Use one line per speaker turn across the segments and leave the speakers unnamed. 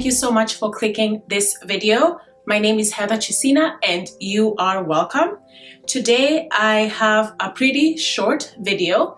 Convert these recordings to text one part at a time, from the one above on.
Thank you so much for clicking this video. My name is Heather Chisina and you are welcome. Today I have a pretty short video,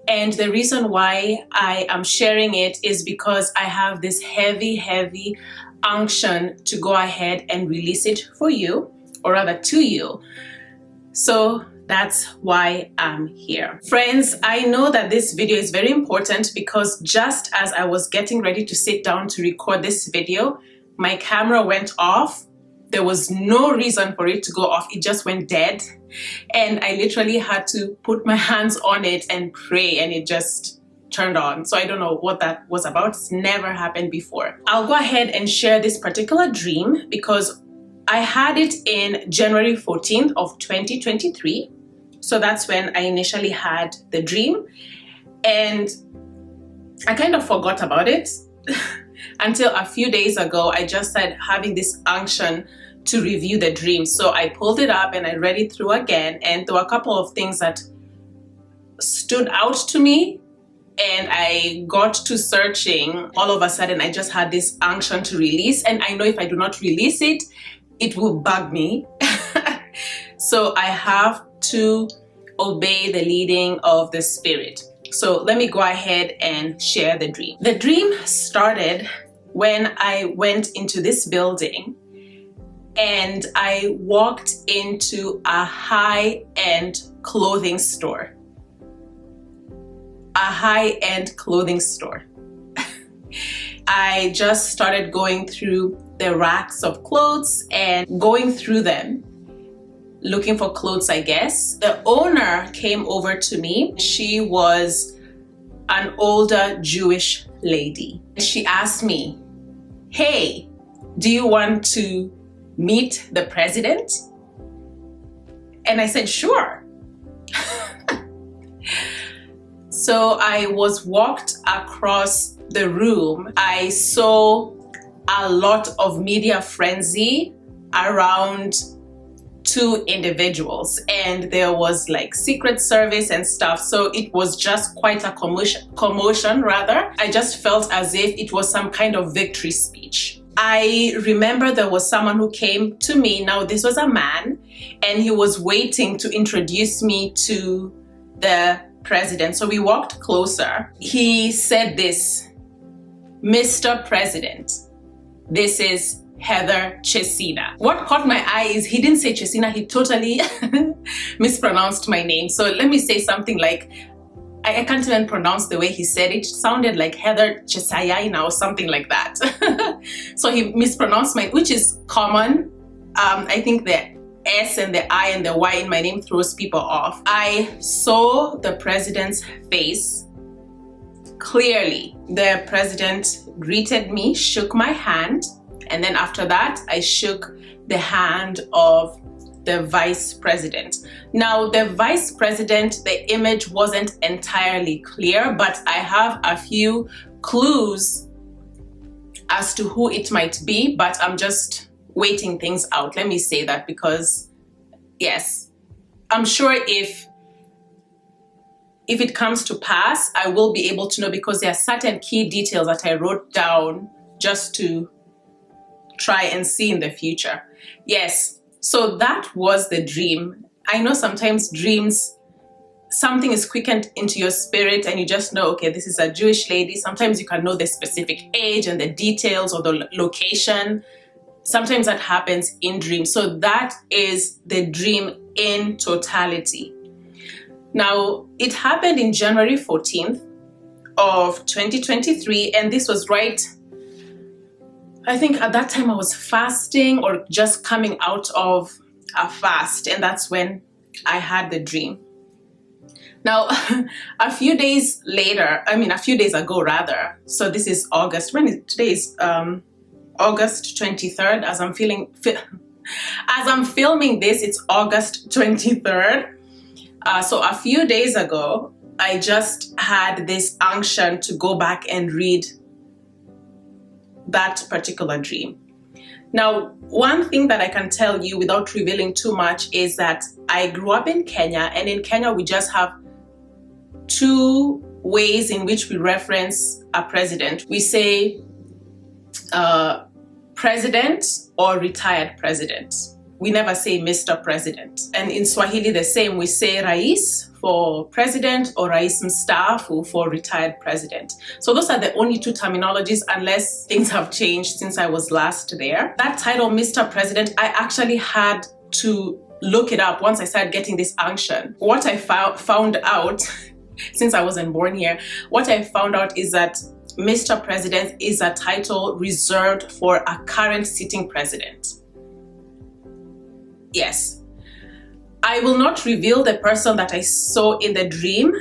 and the reason why I am sharing it is because I have this heavy unction to go ahead and release it for you, or rather to you. So that's why I'm here. Friends, I know that this video is very important because just as I was getting ready to sit down to record this video, my camera went off. There was no reason for it to go off. It just went dead. And I literally had to put my hands on it and pray, and it just turned on. So I don't know what that was about. It's never happened before. I'll go ahead and share this particular dream because I had it in January 14th of 2023. So that's when I initially had the dream, and I kind of forgot about it until a few days ago. I just started having this unction to review the dream. So I pulled it up and I read it through again, and there were a couple of things that stood out to me, and I got to searching. All of a sudden, I just had this unction to release, and I know if I do not release it, it will bug me. So I have to obey the leading of the Spirit. So let me go ahead and share the dream. The dream started when I went into this building and I walked into a high-end clothing store. A high-end clothing store. I just started going through the racks of clothes and going through them, looking for clothes, I guess. The owner came over to me. She was an older Jewish lady. She asked me, "Hey, do you want to meet the president?" And I said, "Sure." So I was walked across the room. I saw a lot of media frenzy around two individuals, and there was like Secret Service and stuff. So it was just quite a commotion rather. I just felt as if it was some kind of victory speech. I remember there was someone who came to me. Now this was a man, and he was waiting to introduce me to the president. So we walked closer. He said this, "Mr. President, this is Heather Chisina." What caught my eye is he didn't say Chisina, he totally mispronounced my name. So let me say something like, I can't even pronounce the way he said it. It sounded like Heather Chisayina or something like that. So he mispronounced which is common. I think the S and the I and the Y in my name throws people off. I saw the president's face clearly. The president greeted me, shook my hand, and then after that, I shook the hand of the vice president. Now, the vice president, the image wasn't entirely clear, but I have a few clues as to who it might be, but I'm just waiting things out. Let me say that because, yes, I'm sure if it comes to pass, I will be able to know, because there are certain key details that I wrote down just to try and see in the future. Yes, so that was the dream. I know sometimes dreams, something is quickened into your spirit and you just know, okay, this is a Jewish lady. Sometimes you can know the specific age and the details or the location. Sometimes that happens in dreams. So that is the dream in totality. Now, it happened in January 14th of 2023, and this was right, I think at that time I was fasting or just coming out of a fast, and that's when I had the dream. Now, a few days ago rather, so this is August, today is August 23rd, as I'm filming this, it's August 23rd. So a few days ago, I just had this unction to go back and read that particular dream. Now, one thing that I can tell you without revealing too much is that I grew up in Kenya, and in Kenya we just have two ways in which we reference a president. We say president or retired president. We never say Mr. President. And in Swahili, the same, we say Rais for president or Rais Mstaafu for retired president. So those are the only two terminologies, unless things have changed since I was last there. That title, Mr. President, I actually had to look it up once I started getting this unction. What I found out, since I wasn't born here, what I found out is that Mr. President is a title reserved for a current sitting president. Yes. I will not reveal the person that I saw in the dream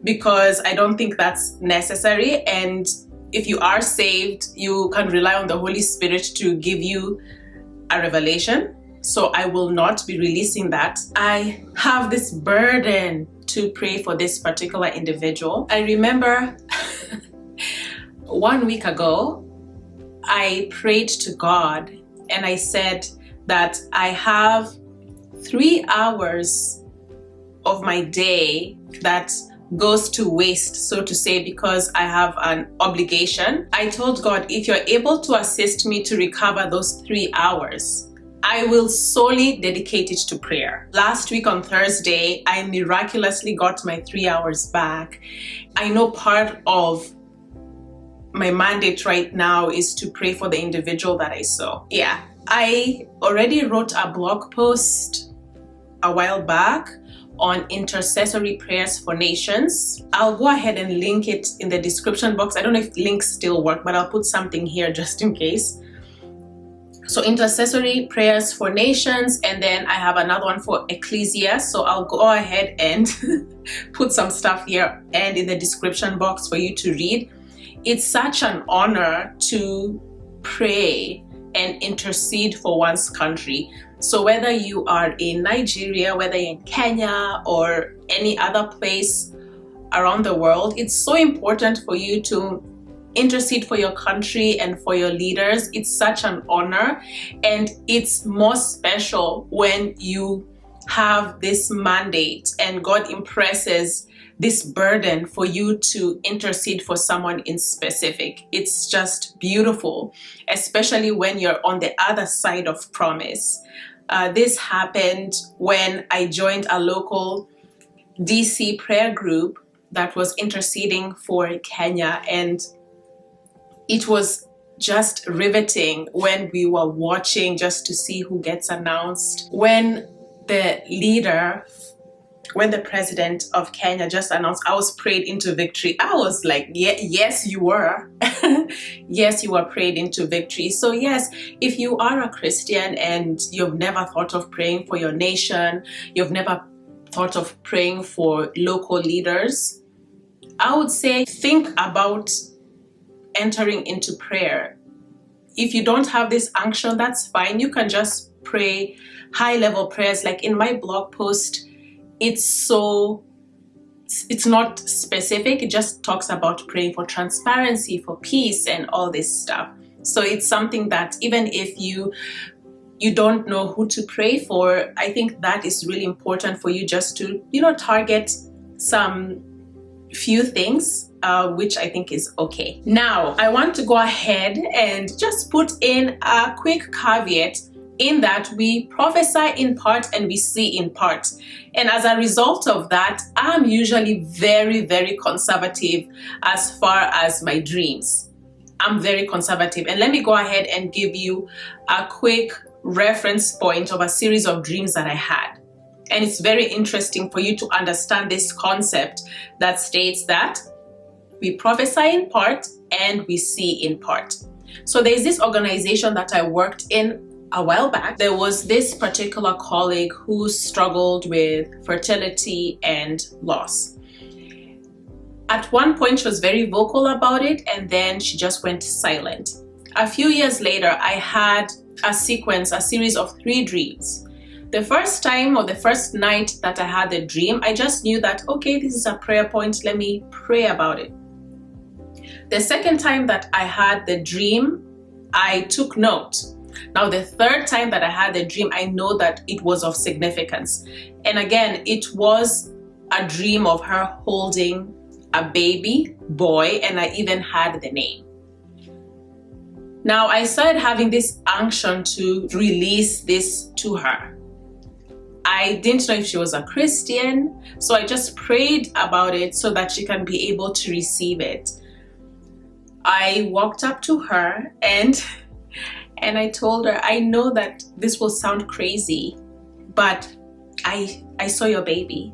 because I don't think that's necessary. And if you are saved, you can rely on the Holy Spirit to give you a revelation. So I will not be releasing that. I have this burden to pray for this particular individual. I remember 1 week ago, I prayed to God and I said that I have 3 hours of my day that goes to waste, so to say, because I have an obligation. I told God, if you're able to assist me to recover those 3 hours, I will solely dedicate it to prayer. Last week on Thursday, I miraculously got my 3 hours back. I know part of my mandate right now is to pray for the individual that I saw. Yeah, I already wrote a blog post a while back on intercessory prayers for nations. I'll go ahead and link it in the description box. I don't know if links still work, but I'll put something here just in case. So intercessory prayers for nations, and then I have another one for ecclesia. So I'll go ahead and put some stuff here and in the description box for you to read. It's such an honor to pray and intercede for one's country. So whether you are in Nigeria, whether you're in Kenya or any other place around the world, it's so important for you to intercede for your country and for your leaders. It's such an honor, and it's more special when you have this mandate and God impresses this burden for you to intercede for someone in specific. It's just beautiful, especially when you're on the other side of promise. This happened when I joined a local DC prayer group that was interceding for Kenya, and it was just riveting when we were watching just to see who gets announced. When the president of Kenya just announced, I was prayed into victory. I was like, yes, you were. Yes, you were prayed into victory. So yes, if you are a Christian and you've never thought of praying for your nation, you've never thought of praying for local leaders, I would say think about entering into prayer. If you don't have this unction, that's fine. You can just pray high-level prayers. Like in my blog post, it's not specific. It just talks about praying for transparency, for peace, and all this stuff. So it's something that even if you don't know who to pray for, I think that is really important for you just to, target some few things, which I think is okay. Now, I want to go ahead and just put in a quick caveat in that we prophesy in part and we see in part. And as a result of that, I'm usually very, very conservative as far as my dreams. I'm very conservative. And let me go ahead and give you a quick reference point of a series of dreams that I had. And it's very interesting for you to understand this concept that states that we prophesy in part and we see in part. So there's this organization that I worked in a while back. There was this particular colleague who struggled with fertility and loss. At one point, she was very vocal about it, and then she just went silent. A few years later, I had a series of 3 dreams. The first time or the first night that I had the dream, I just knew that, okay, this is a prayer point, let me pray about it. The second time that I had the dream, I took note. Now, the third time that I had the dream, I know that it was of significance. And again, it was a dream of her holding a baby boy, and I even had the name. Now I started having this unction to release this to her. I didn't know if she was a Christian, so I just prayed about it so that she can be able to receive it. I walked up to her and I told her, I know that this will sound crazy, but I saw your baby.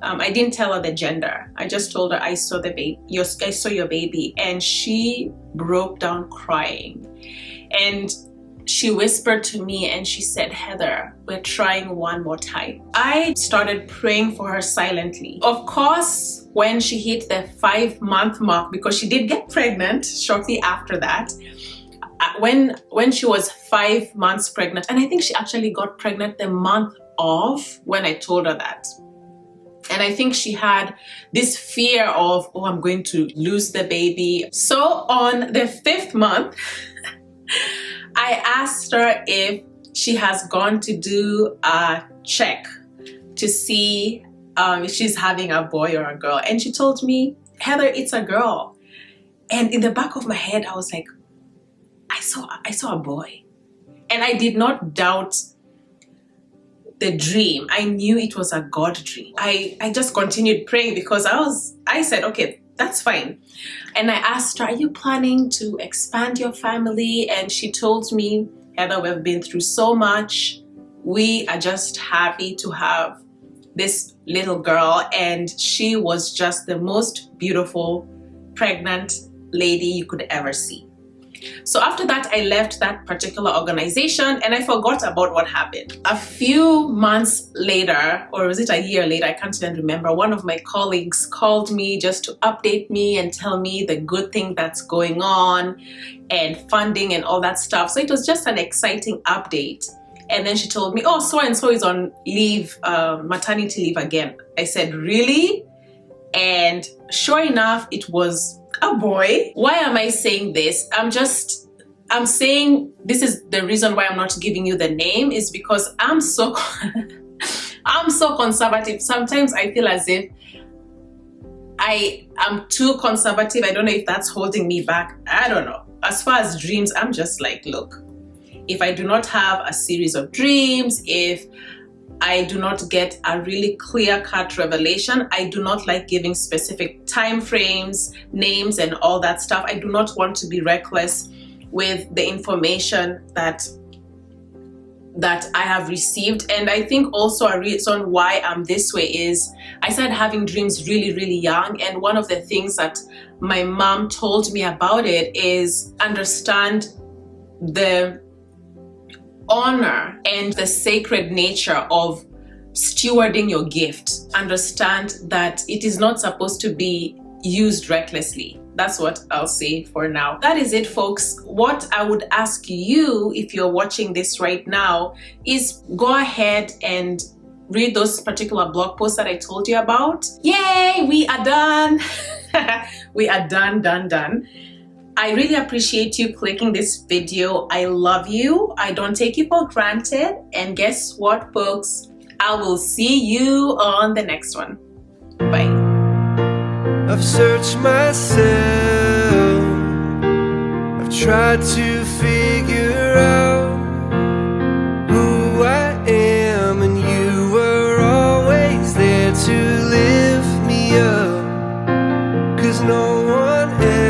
I didn't tell her the gender. I just told her I saw the baby. I saw your baby, and she broke down crying. And she whispered to me and she said, Heather, we're trying one more time. I started praying for her silently. Of course, when she hit the 5-month mark, because she did get pregnant shortly after that, when she was 5 months pregnant, and I think she actually got pregnant the month of when I told her that. And I think she had this fear of, oh, I'm going to lose the baby. So on the 5th month, I asked her if she has gone to do a check to see if she's having a boy or a girl. And she told me, Heather, it's a girl. And in the back of my head, I was like, I saw a boy. And I did not doubt the dream. I knew it was a God dream. I just continued praying because I said, okay, that's fine. And I asked her, are you planning to expand your family? And she told me, Heather, we've been through so much. We are just happy to have this little girl. And she was just the most beautiful pregnant lady you could ever see. So after that, I left that particular organization and I forgot about what happened. A few months later, or was it a year later, I can't even remember, one of my colleagues called me just to update me and tell me the good thing that's going on and funding and all that stuff. So it was just an exciting update. And then she told me, oh, so-and-so is on leave, maternity leave again. I said, really? And sure enough, it was a boy. Why am I saying this? I'm saying this is the reason why I'm not giving you the name, is because I'm so conservative. Sometimes I feel as if I am too conservative. I don't know if that's holding me back. I don't know. As far as dreams, I'm just like, look, if I do not have a series of dreams, if I do not get a really clear-cut revelation, I do not like giving specific time frames, names, and all that stuff. I do not want to be reckless with the information that I have received. And I think also a reason why I'm this way is I started having dreams really, really young. And one of the things that my mom told me about it is understand the honor and the sacred nature of stewarding your gift. Understand that it is not supposed to be used recklessly. That's what I'll say for now. That is it, folks. What I would ask you, if you're watching this right now, is go ahead and read those particular blog posts that I told you about. Yay, we are done. We are done. I really appreciate you clicking this video. I love you. I don't take you for granted. And guess what, folks? I will see you on the next one. Bye.
I've searched myself. I've tried to figure out who I am, and you were always there to lift me up. 'Cause no one else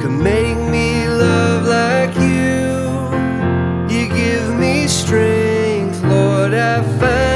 can make me love like you. You give me strength, Lord, I find